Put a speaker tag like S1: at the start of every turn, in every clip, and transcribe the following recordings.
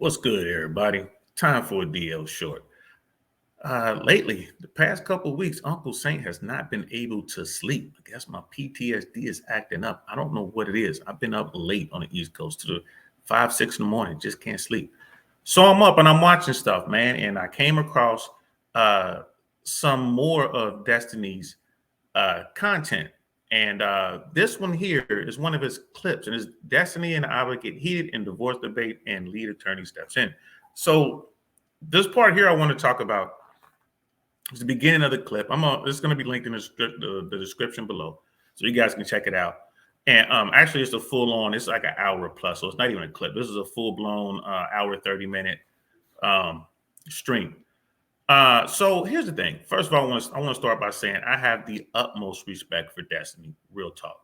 S1: What's good, everybody? Time for a DL short. Lately, the past couple of weeks, Uncle Saint has not been able to sleep. I guess my PTSD is acting up. I don't know what it is. I've been up late on the East Coast to the 5, 6 in the morning, just can't sleep. So I'm up and I'm watching stuff, man. And I came across uh, some more of Destiny's content. And this one here is one of his clips, and it's Destiny and Ava get heated in divorce debate, and lead attorney steps in. So this part here I want to talk about is the beginning of the clip. This is going to be linked in the description below, so you guys can check it out. And actually, it's a full on. It's like an hour plus, so it's not even a clip. This is a full blown hour 30 minute um, stream. So here's the thing. First of all, I want to start by saying I have the utmost respect for Destiny. Real talk,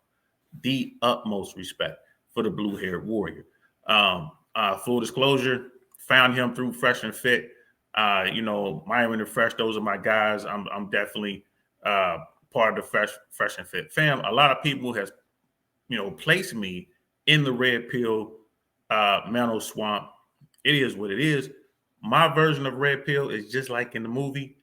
S1: the utmost respect for the blue-haired warrior. Full disclosure, found him through Fresh and Fit. Myron and Fresh, those are my guys. I'm definitely part of the Fresh and Fit fam. A lot of people has placed me in the red pill mental swamp. It is what it is. My version of red pill is just like in the movie.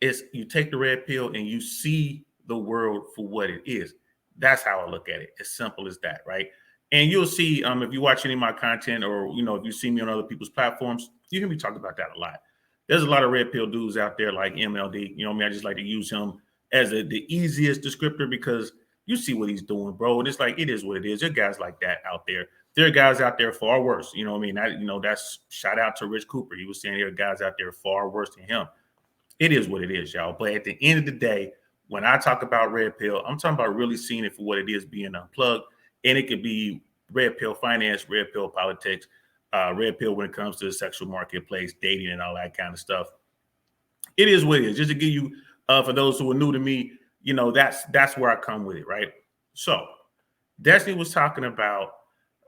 S1: It's you take the red pill and you see the world for what it is. That's how I look at it. As simple as that, right? And you'll see if you watch any of my content, or if you see me on other people's platforms, you hear me talk about that a lot. There's a lot of red pill dudes out there like MLD. I just like to use him as the easiest descriptor because you see what he's doing, bro. And it's like it is what it is. There are guys like that out there. There are guys out there far worse. That's shout out to Rich Cooper. He was saying there are guys out there far worse than him. It is what it is, y'all. But at the end of the day, when I talk about red pill, I'm talking about really seeing it for what it is, being unplugged. And it could be red pill finance, red pill politics, red pill when it comes to the sexual marketplace, dating, and all that kind of stuff. It is what it is. Just to give you, for those who are new to me, that's where I come with it, right? So Destiny was talking about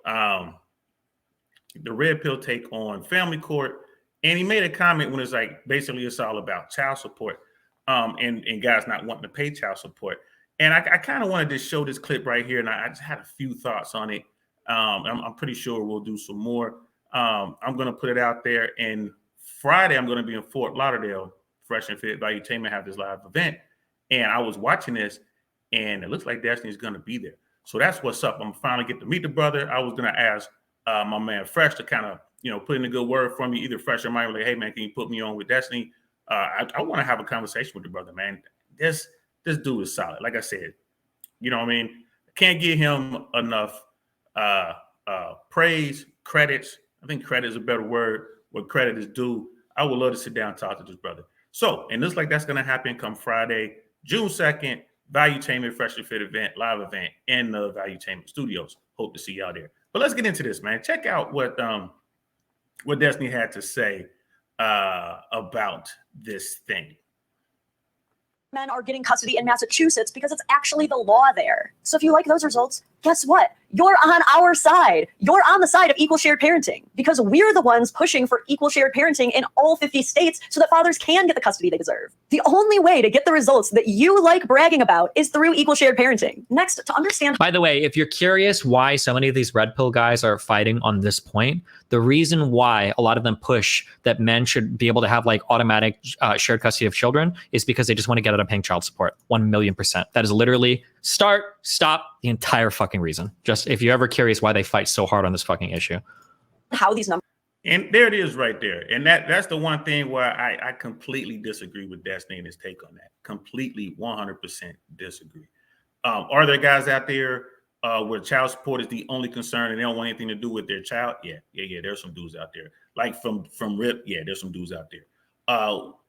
S1: the red pill take on family court, and he made a comment when it's like basically it's all about child support, and guys not wanting to pay child support. And I kind of wanted to show this clip right here, and I just had a few thoughts on it. I'm pretty sure we'll do some more. I'm going to put it out there, and Friday I'm going to be in Fort Lauderdale. Fresh and Fit Valuetainment have this live event, and I was watching this, and it looks like Destiny's going to be there. So that's what's up. I'm finally get to meet the brother. I was going to ask my man Fresh to kind of put in a good word for me, either Fresh or mine. Like, hey man, can you put me on with Destiny? I want to have a conversation with the brother, man. This dude is solid. Like I said, I can't give him enough praise, credits. I think credit is a better word. What credit is due. I would love to sit down and talk to this brother. So, and looks like that's going to happen come Friday, June 2nd, Valuetainment Fresh and Fit event, live event in the Valuetainment Studios. Hope to see y'all there. But let's get into this, man. Check out what Destiny had to say about this thing.
S2: Men are getting custody in Massachusetts because it's actually the law there. So if you like those results, guess what? You're on our side. You're on the side of equal shared parenting because we're the ones pushing for equal shared parenting in all 50 states so that fathers can get the custody they deserve. The only way to get the results that you like bragging about is through equal shared parenting. Next, to understand.
S3: By the way, if you're curious why so many of these red pill guys are fighting on this point, the reason why a lot of them push that men should be able to have like automatic shared custody of children is because they just want to get out of paying child support. 1,000,000%. That is literally stop the entire fucking reason. Just if you're ever curious why they fight so hard on this fucking issue.
S2: How these numbers.
S1: And there it is right there. And that's the one thing where I completely disagree with Destiny and his take on that. Completely 100% disagree. Are there guys out there where child support is the only concern and they don't want anything to do with their child? Yeah. There's some dudes out there. Like from RIP, yeah, there's some dudes out there.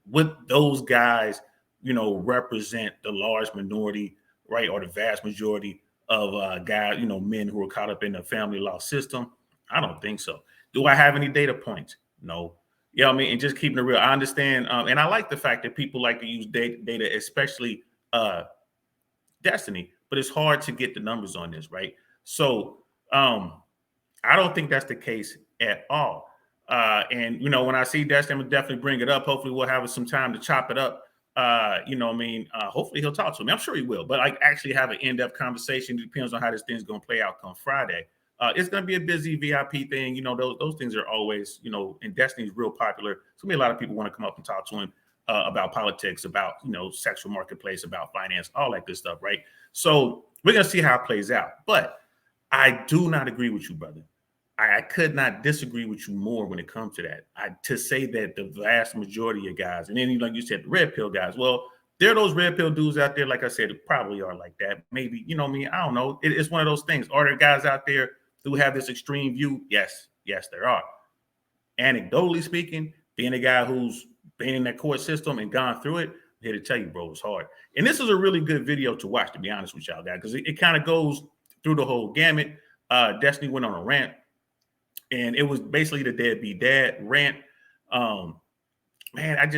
S1: With those guys, represent the large minority, right, or the vast majority of guys, men who are caught up in the family law system? I don't think so. Do I have any data points? No. And just keeping it real. I understand, and I like the fact that people like to use data, especially Destiny, but it's hard to get the numbers on this, right? So I don't think that's the case at all. And when I see Destiny, I'm gonna definitely bring it up. Hopefully we'll have some time to chop it up. Hopefully he'll talk to me. I'm sure he will, but like actually have an in-depth conversation. It depends on how this thing's gonna play out come Friday. It's going to be a busy VIP thing. You know, those things are always, you know, and Destiny's real popular. So a lot of people want to come up and talk to him about politics, about, you know, sexual marketplace, about finance, all that good stuff, right? So we're going to see how it plays out. But I do not agree with you, brother. I could not disagree with you more when it comes to that. To say that the vast majority of guys, and then like you said, the red pill guys, well, there are those red pill dudes out there, like I said, probably are like that. Maybe, you know what I mean? I don't know. It's one of those things. Are there guys out there who have this extreme view? Yes, there are. Anecdotally speaking, being a guy who's been in that court system and gone through it, I'm here to tell you, bro, it's hard. And this is a really good video to watch, to be honest with y'all, guys, because it kind of goes through the whole gamut. Destiny went on a rant, and it was basically the deadbeat dad rant. Man,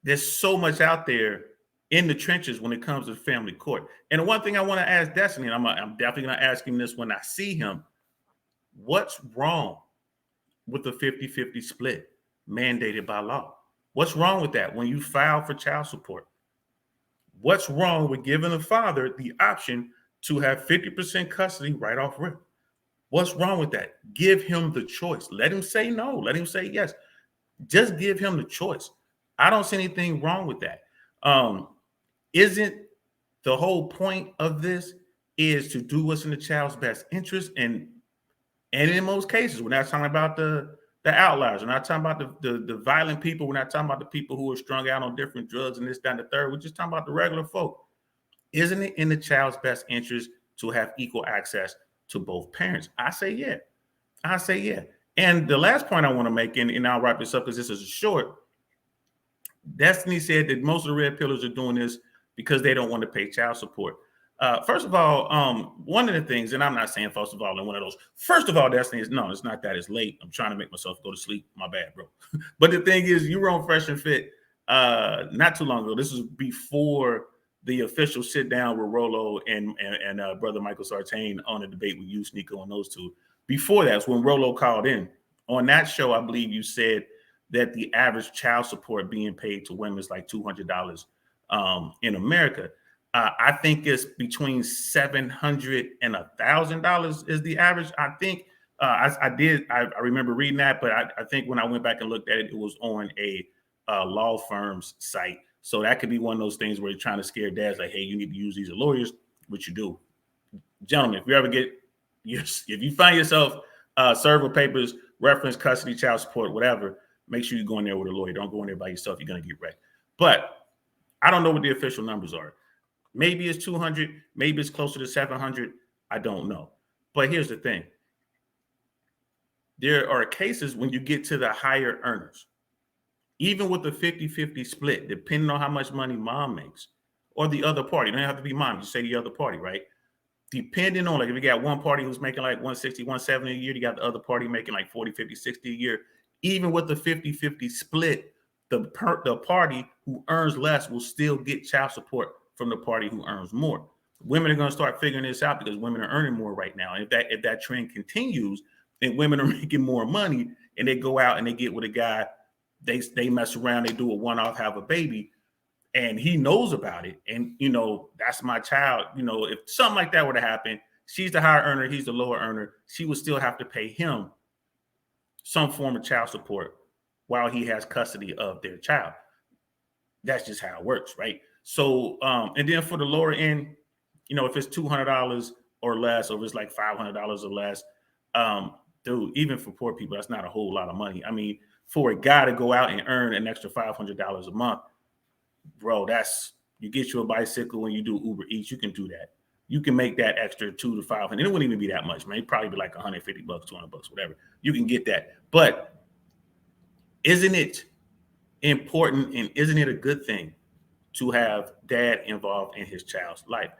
S1: there's so much out there in the trenches when it comes to family court. And the one thing I want to ask Destiny, and I'm definitely going to ask him this when I see him, what's wrong with the 50-50 split mandated by law? What's wrong with that when you file for child support? What's wrong with giving the father the option to have 50% custody right off rip? What's wrong with that? Give him the choice. Let him say no. Let him say yes. Just give him the choice. I don't see anything wrong with that. Isn't the whole point of this is to do what's in the child's best interest? And in most cases, we're not talking about the outliers. We're not talking about the violent people. We're not talking about the people who are strung out on different drugs and this, that, and the third. We're just talking about the regular folk. Isn't it in the child's best interest to have equal access to both parents? I say yeah. And the last point I want to make, and I'll wrap this up because this is short. Destiny said that most of the red pillars are doing this because they don't want to pay child support. First of all, one of the things, and I'm not saying first of all in one of those. First of all, Destiny is no, it's not that. It's late. I'm trying to make myself go to sleep. My bad, bro. But the thing is, you were on Fresh and Fit not too long ago. This was before the official sit down with Rolo and brother Michael Sartain on a debate with you, Sneeko, and those two. Before that's when Rolo called in. On that show, I believe you said that the average child support being paid to women is like $200 in America. I think it's between $700 and $1,000 is the average. I think I remember reading that, but I think when I went back and looked at it, it was on a law firm's site. So that could be one of those things where you're trying to scare dads, like, hey, you need to use these lawyers, which you do. Gentlemen, if you find yourself serve papers, reference, custody, child support, whatever, make sure you go in there with a lawyer. Don't go in there by yourself. You're going to get wrecked. But I don't know what the official numbers are. Maybe it's 200. Maybe it's closer to 700. I don't know. But here's the thing. There are cases when you get to the higher earners, even with the 50-50 split, depending on how much money mom makes or the other party. It don't have to be mom. Just say the other party, right? Depending on, like, if you got one party who's making like 160, 170 a year, you got the other party making like 40, 50, 60 a year. Even with the 50-50 split, the party who earns less will still get child support from the party who earns more. Women are going to start figuring this out because women are earning more right now. And if that trend continues and women are making more money and they go out and they get with a guy, they mess around, they do a one-off, have a baby, and he knows about it. And, you know, that's my child. You know, if something like that were to happen, she's the higher earner, he's the lower earner, she would still have to pay him some form of child support while he has custody of their child. That's just how it works, right? So, and then for the lower end, you know, if it's $200 or less, or if it's like $500 or less, dude, even for poor people, that's not a whole lot of money. I mean, for a guy to go out and earn an extra $500 a month, bro, you get you a bicycle and you do Uber Eats, you can do that. You can make that extra $200 to $500. It wouldn't even be that much, man. It'd probably be like $150, $200, whatever. You can get that. But isn't it important and isn't it a good thing to have dad involved in his child's life?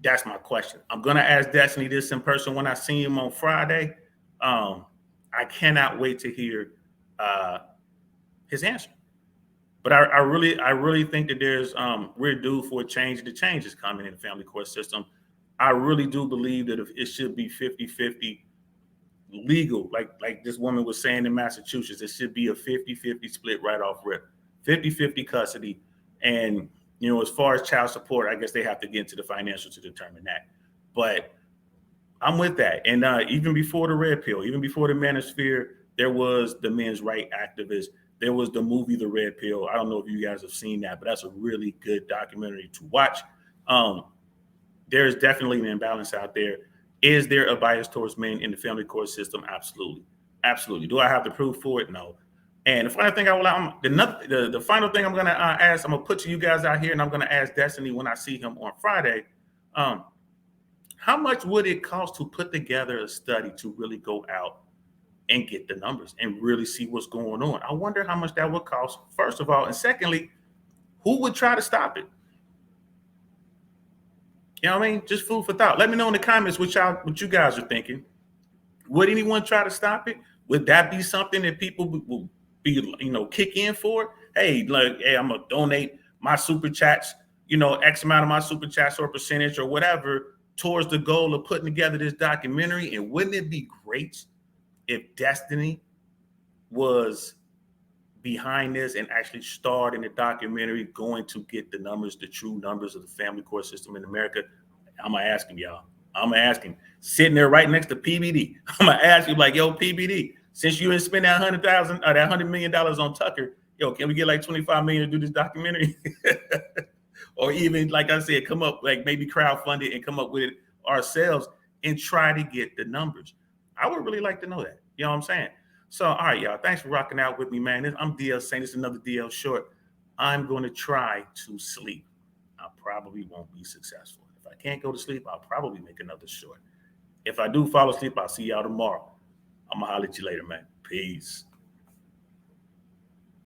S1: That's my question. I'm going to ask Destiny this in person when I see him on Friday. I cannot wait to hear his answer. But I really think that there's we're due for a change. The change is coming in the family court system. I really do believe that if it should be 50-50 legal, like this woman was saying in Massachusetts, it should be a 50-50 split right off rip, 50-50 custody. And, you know, as far as child support, I guess they have to get into the financial to determine that. But I'm with that. And even before the red pill, even before the manosphere, there was the men's right activists. There was the movie The Red Pill. I don't know if you guys have seen that, but that's a really good documentary to watch. There's definitely an imbalance out there. Is there a bias towards men in the family court system? Absolutely. Absolutely. Do I have the proof for it? No. And the final thing the final thing I'm going to ask, I'm going to put to you guys out here, and I'm going to ask Destiny when I see him on Friday. How much would it cost to put together a study to really go out and get the numbers and really see what's going on? I wonder how much that would cost, first of all. And secondly, who would try to stop it? You know what I mean? Just food for thought. Let me know in the comments what you guys are thinking. Would anyone try to stop it? Would that be something that people will be, kick in for? Hey, I'm gonna donate my super chats, X amount of my super chats or percentage or whatever towards the goal of putting together this documentary. And wouldn't it be great if Destiny was behind this and actually starred in the documentary, going to get the numbers, the true numbers of the family court system in America? I'm gonna ask him, y'all. I'm gonna ask him, sitting there right next to PBD. I'm gonna ask you, like, yo, PBD, since you didn't spend that $100 million on Tucker, yo, can we get like 25 million to do this documentary? Or even, like I said, come up, like maybe crowdfund it and come up with it ourselves and try to get the numbers. I would really like to know that. You know what I'm saying? So, all right, y'all. Thanks for rocking out with me, man. I'm DL saying this is another DL short. I'm going to try to sleep. I probably won't be successful. If I can't go to sleep, I'll probably make another short. If I do fall asleep, I'll see y'all tomorrow. I'm going to holler at you later, man. Peace.